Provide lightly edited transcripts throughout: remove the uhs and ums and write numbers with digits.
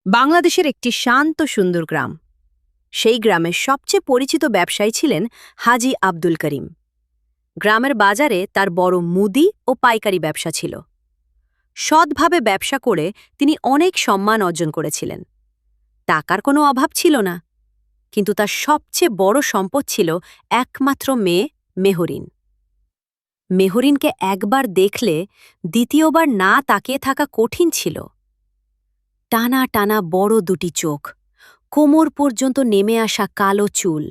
বাংলাদেশের একটি শান্ত সুন্দর গ্রাম। সেই গ্রামের সবচেয়ে পরিচিত ব্যবসায়ী ছিলেন হাজী আব্দুল করিম। গ্রামের বাজারে তার বড় মুদি ও পাইকারি ব্যবসা ছিল। সৎভাবে ব্যবসা করে তিনি অনেক সম্মান অর্জন করেছিলেন। টাকার কোনো অভাব ছিল না, কিন্তু তার সবচেয়ে বড় সম্পদ ছিল একমাত্র মেয়ে মেহরিন। মেহরিনকে একবার দেখলে দ্বিতীয়বার না তাকিয়ে থাকা কঠিন ছিল। টানা টানা বড় দুটি চোখ, কোমর পর্যন্ত নেমে আসা কালো চুল,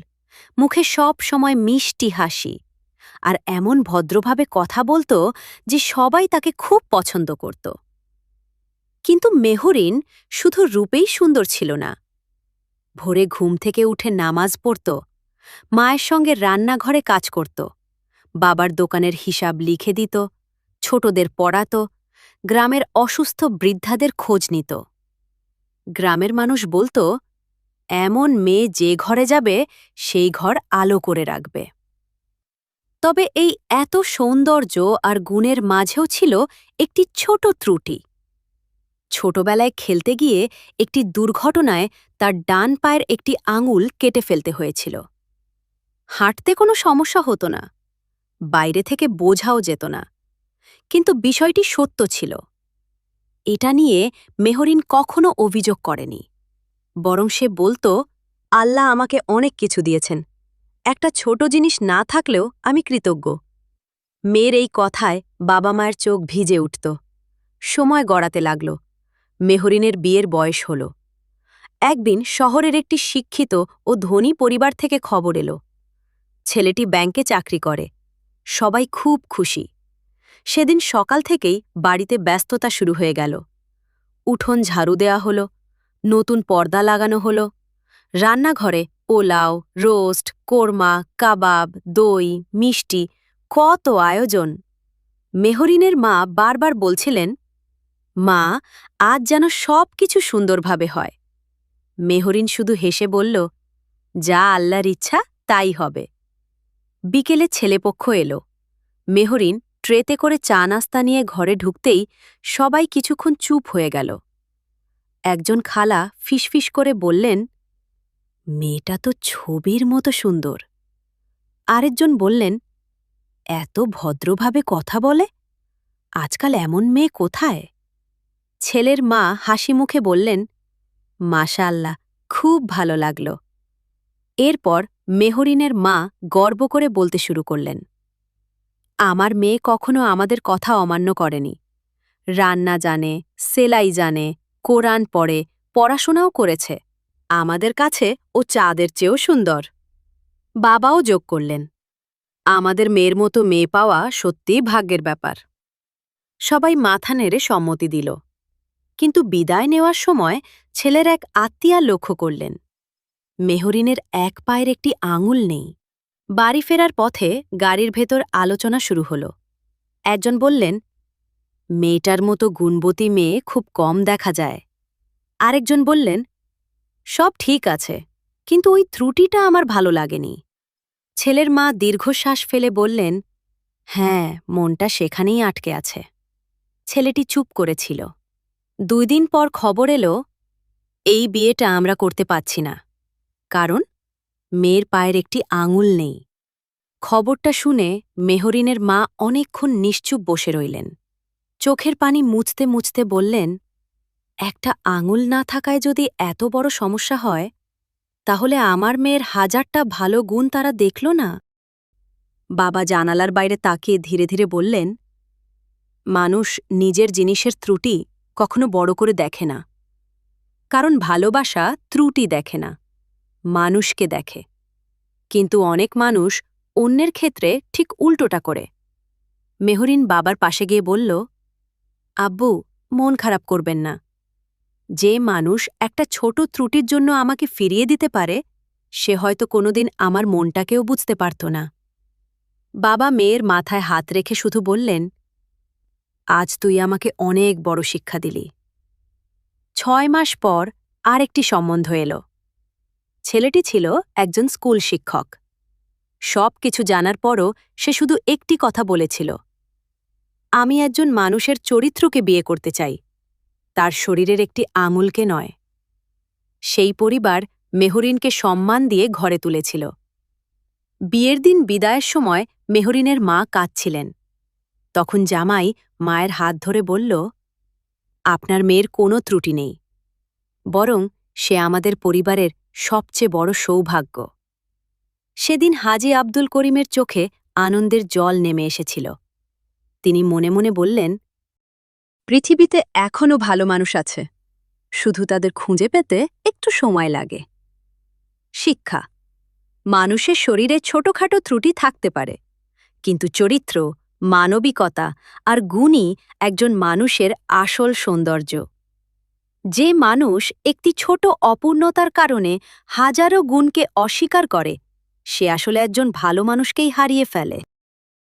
মুখে সব সময় মিষ্টি হাসি, আর এমন ভদ্রভাবে কথা বলতো যে সবাই তাকে খুব পছন্দ করত। কিন্তু মেহরিন শুধু রূপেই সুন্দর ছিল না। ভোরে ঘুম থেকে উঠে নামাজ পড়ত, মায়ের সঙ্গে রান্নাঘরে কাজ করত, বাবার দোকানের হিসাব লিখে দিত, ছোটদের পড়াত, গ্রামের অসুস্থ বৃদ্ধাদের খোঁজ নিত। গ্রামের মানুষ বলতো, এমন মেয়ে যে ঘরে যাবে সেই ঘর আলো করে রাখবে। তবে এই এত সৌন্দর্য আর গুণের মাঝেও ছিল একটি ছোট ত্রুটি। ছোটবেলায় খেলতে গিয়ে একটি দুর্ঘটনায় তার ডান পায়ের একটি আঙুল কেটে ফেলতে হয়েছিল। হাঁটতে কোনো সমস্যা হতো না, বাইরে থেকে বোঝাও যেত না, কিন্তু বিষয়টি সত্য ছিল। এটা নিয়ে মেহরিন কখনো অভিযোগ করেনি, বরং সে বলতো, আল্লাহ আমাকে অনেক কিছু দিয়েছেন, একটা ছোট জিনিস না থাকলেও আমি কৃতজ্ঞ। মেয়ের এই কথায় বাবা মায়ের চোখ ভিজে উঠত। সময় গড়াতে লাগল, মেহরিনের বিয়ের বয়স হল। একদিন শহরের একটি শিক্ষিত ও ধনী পরিবার থেকে খবর এলো, ছেলেটি ব্যাংকে চাকরি করে। সবাই খুব খুশি। সেদিন সকাল থেকেই বাড়িতে ব্যস্ততা শুরু হয়ে গেল। উঠোন ঝাড়ু দেয়া হলো, নতুন পর্দা লাগানো হলো, রান্নাঘরে পোলাও, রোস্ট, কোরমা, কাবাব, দই, মিষ্টি, কত আয়োজন। মেহরিনের মা বারবার বলছিলেন, মা, আজ যেন সব কিছু সুন্দরভাবে হয়। মেহরিন শুধু হেসে বলল, যা আল্লাহর ইচ্ছা তাই হবে। বিকেলে ছেলেপক্ষ এলো। মেহরিন ট্রেতে করে চা নাস্তা নিয়ে ঘরে ঢুকতেই সবাই কিছুক্ষণ চুপ হয়ে গেল। একজন খালা ফিসফিস করে বললেন, মেয়েটা তো ছবির মতো সুন্দর। আরেকজন বললেন, এত ভদ্রভাবে কথা বলে, আজকাল এমন মেয়ে কোথায়? ছেলের মা হাসি মুখে বললেন, মাশাআল্লাহ, খুব ভালো লাগল। এরপর মেহরিনের মা গর্ব করে বলতে শুরু করলেন, আমার মেয়ে কখনো আমাদের কথা অমান্য করেনি। রান্না জানে, সেলাই জানে, কোরআন পড়ে, পড়াশোনাও করেছে। আমাদের কাছে ও চাঁদের চেয়েও সুন্দর। বাবাও যোগ করলেন, আমাদের মেয়ের মতো মেয়ে পাওয়া সত্যিই ভাগ্যের ব্যাপার। সবাই মাথা নেড়ে সম্মতি দিল। কিন্তু বিদায় নেওয়ার সময় ছেলের এক আত্মীয়া লক্ষ্য করলেন, মেহরিনের এক পায়ের একটি আঙুল নেই। বাড়ি ফেরার পথে গাড়ির ভেতর আলোচনা শুরু হল। একজন বললেন, মেয়েটার মতো গুণবতী মেয়ে খুব কম দেখা যায়। আরেকজন বললেন, সব ঠিক আছে, কিন্তু ওই ত্রুটিটা আমার ভালো লাগেনি। ছেলের মা দীর্ঘশ্বাস ফেলে বললেন, হ্যাঁ, মনটা সেখানেই আটকে আছে। ছেলেটি চুপ করেছিল। 2 দিন পর খবর এলো, এই বিয়েটা আমরা করতে পারছি না, কারণ মেয়ের পায়ের একটি আঙুল নেই। খবরটা শুনে মেহরিনের মা অনেকক্ষণ নিশ্চুপ বসে রইলেন। চোখের পানি মুছতে মুছতে বললেন, একটা আঙুল না থাকায় যদি এত বড় সমস্যা হয়, তাহলে আমার মেয়ের 1000টা ভালো গুণ তারা দেখল না। বাবা জানালার বাইরে তাকিয়ে ধীরে ধীরে বললেন, মানুষ নিজের জিনিসের ত্রুটি কখনো বড় করে দেখে না, কারণ ভালোবাসা ত্রুটি দেখে না, মানুষকে দেখে। কিন্তু অনেক মানুষ অন্যের ক্ষেত্রে ঠিক উল্টোটা করে। মেহরিন বাবার পাশে গিয়ে বলল, আব্বু, মন খারাপ করবেন না। যে মানুষ একটা ছোট ত্রুটির জন্য আমাকে ফিরিয়ে দিতে পারে, সে হয়তো কোনোদিন আমার মনটাকেও বুঝতে পারত না। বাবা মেয়ের মাথায় হাত রেখে শুধু বললেন, আজ তুই আমাকে অনেক বড় শিক্ষা দিলি। 6 মাস পর আরেকটি সম্বন্ধ এলো। ছেলেটি ছিল একজন স্কুল শিক্ষক। সব কিছু জানার পরও সে শুধু একটি কথা বলেছিল, আমি একজন মানুষের চরিত্রকে বিয়ে করতে চাই, তার শরীরের একটি আঙুলকে নয়। সেই পরিবার মেহরিনকে সম্মান দিয়ে ঘরে তুলেছিল। বিয়ের দিন বিদায়ের সময় মেহরিনের মা কাঁদছিলেন। তখন জামাই মায়ের হাত ধরে বলল, আপনার মেয়ের কোনো ত্রুটি নেই, বরং সে আমাদের পরিবারের সবচেয়ে বড় সৌভাগ্য। সেদিন হাজী আব্দুল করিমের চোখে আনন্দের জল নেমে এসেছিল। তিনি মনে মনে বললেন, পৃথিবীতে এখনও ভালো মানুষ আছে, শুধু তাদের খুঁজে পেতে একটু সময় লাগে। শিক্ষা: মানুষের শরীরে ছোটখাটো ত্রুটি থাকতে পারে, কিন্তু চরিত্র, মানবিকতা আর গুণই একজন মানুষের আসল সৌন্দর্য। যে মানুষ একটি ছোট অপূর্ণতার কারণে হাজারো গুণকে অস্বীকার করে, সে আসলে একজন ভালো মানুষকেই হারিয়ে ফেলে।